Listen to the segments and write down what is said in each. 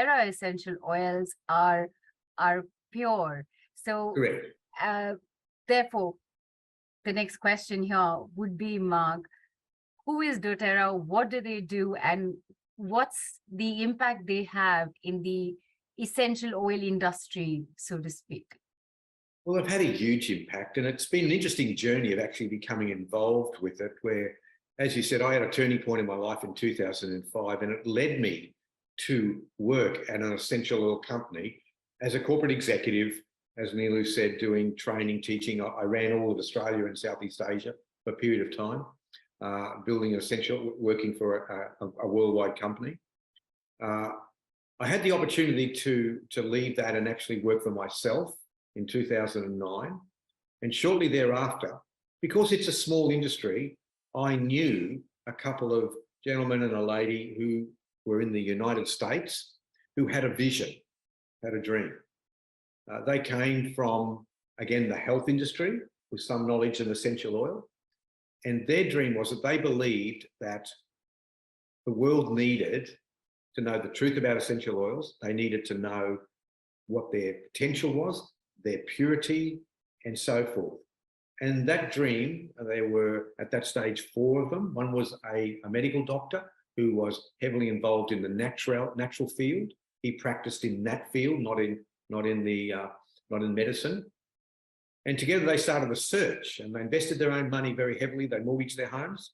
doTERRA essential oils are pure. So Correct. therefore, the next question here would be, Mark, who is doTERRA? What do they do? And what's the impact they have in the essential oil industry, so to speak? Well, they've had a huge impact, and it's been an interesting journey of actually becoming involved with it, where, as you said, I had a turning point in my life in 2005, and it led me to work at an essential oil company as a corporate executive, as Nilu said, doing training, teaching. I ran all of Australia and Southeast Asia for a period of time, building an essential, working for a worldwide company. I had the opportunity to leave that and actually work for myself in 2009. And shortly thereafter, because it's a small industry, I knew a couple of gentlemen and a lady who were in the United States who had a vision, had a dream. They came from, again, the health industry with some knowledge in essential oil. And their dream was that they believed that the world needed to know the truth about essential oils. They needed to know what their potential was, their purity, and so forth. And that dream, there were at that stage 4 of them. One was a medical doctor who was heavily involved in the natural field. He practiced in that field, not in medicine. And together they started a search, and they invested their own money very heavily. They mortgaged their homes,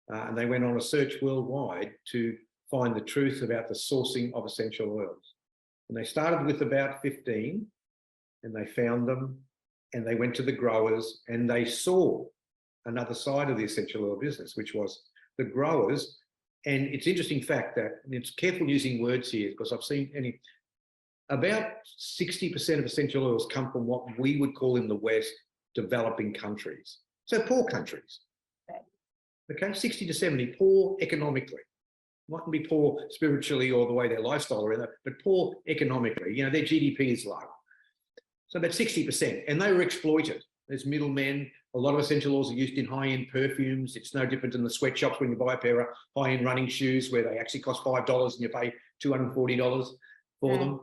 and they went on a search worldwide to find the truth about the sourcing of essential oils. And they started with about 15, and they found them, and they went to the growers, and they saw another side of the essential oil business, which was the growers. And it's an interesting fact that, and it's careful using words here, because I've seen about 60% of essential oils come from what we would call in the West developing countries. So poor countries. Okay, 60 to 70, poor economically. Mightn't be poor spiritually or the way their lifestyle are, but poor economically. You know, their GDP is low. So about 60%, and they were exploited. There's middlemen. A lot of essential oils are used in high-end perfumes. It's no different than the sweatshops when you buy a pair of high-end running shoes where they actually cost $5 and you pay $240 for them.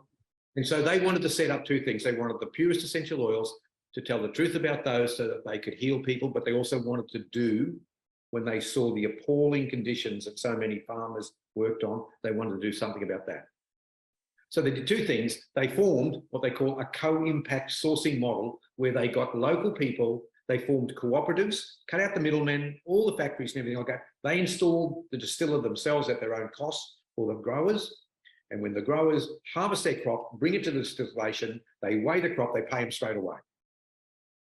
And so they wanted to set up 2 things. They wanted the purest essential oils to tell the truth about those so that they could heal people, but they also wanted to do, when they saw the appalling conditions that so many farmers worked on, they wanted to do something about that. So they did 2 things. They formed what they call a co-impact sourcing model, where they got local people, they formed cooperatives, cut out the middlemen, all the factories and everything like that. They installed the distiller themselves at their own cost for the growers. And when the growers harvest their crop, bring it to the distillation, they weigh the crop, they pay them straight away.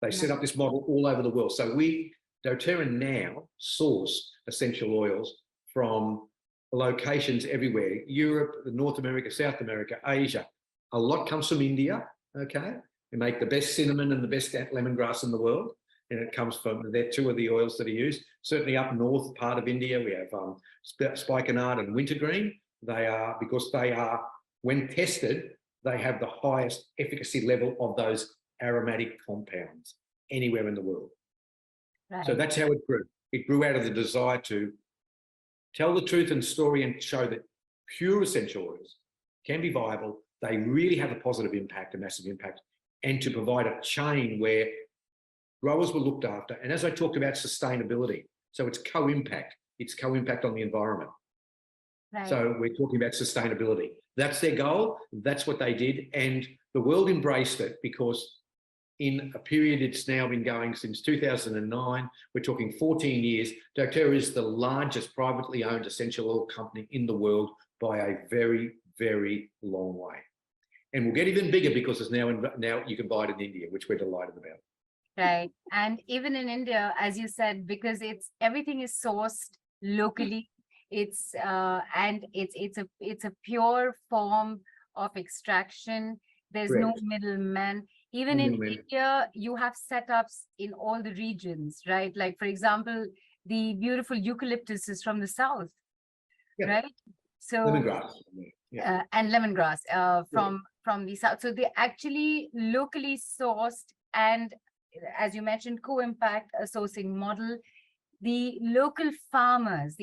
They set up this model all over the world. So we, doTERRA, now source essential oils from locations everywhere: Europe, North America, South America, Asia. A lot comes from India, okay? They make the best cinnamon and the best lemongrass in the world. And it comes from, they're 2 of the oils that are used. Certainly up north part of India, we have spikenard and wintergreen. They are, because they are, when tested, they have the highest efficacy level of those aromatic compounds anywhere in the world. Right. So that's how it grew. It grew out of the desire to tell the truth and story and show that pure essential oils can be viable. They really have a positive impact, a massive impact, and to provide a chain where growers were looked after. And as I talked about, sustainability. So it's co-impact. It's co-impact on the environment. Right. So we're talking about sustainability. That's their goal. That's what they did. And the world embraced it, because in a period, it's now been going since 2009. We're talking 14 years. doTERRA is the largest privately owned essential oil company in the world by a very, very long way. And we'll get even bigger, because it's now you can buy it in India, which we're delighted about. Right. And even in India, as you said, because everything is sourced locally. It's a pure form of extraction. There's no middleman. Even in India, you have setups in all the regions, right? Like, for example, the beautiful eucalyptus is from the south, right? So lemongrass, and lemongrass from the south. So they're actually locally sourced, and as you mentioned, co-impact sourcing model. The local farmers,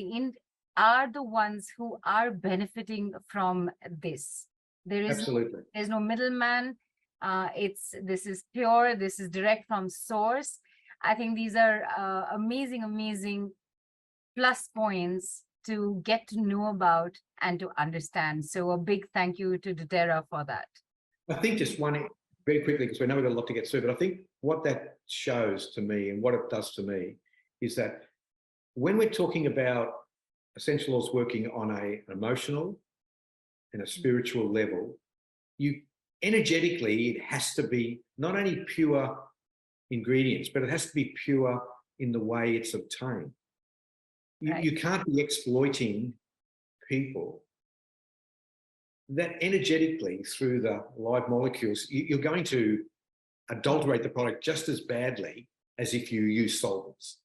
are the ones who are benefiting from this. Absolutely. There's no middleman. This is pure, this is direct from source. I think these are amazing, amazing plus points to get to know about and to understand. So a big thank you to dōTERRA for that. I think just one very quickly, because we know we've got a lot to get through, but I think what that shows to me and what it does to me is that when we're talking about essential oils working on an emotional and a spiritual level, energetically, it has to be not only pure ingredients, but it has to be pure in the way it's obtained. You can't be exploiting people. That energetically through the live molecules, you're going to adulterate the product just as badly as if you use solvents.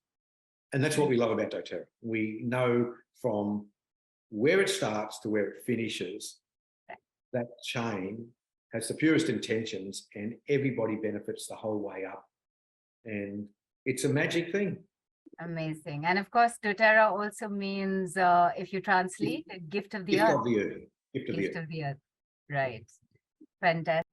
And that's what we love about dōTERRA. We know from where it starts to where it finishes, that chain has the purest intentions and everybody benefits the whole way up. And it's a magic thing. Amazing. And of course, dōTERRA also means, if you translate, a gift of the earth. Gift of the earth. Gift of the earth. Gift of the earth. Right. Fantastic.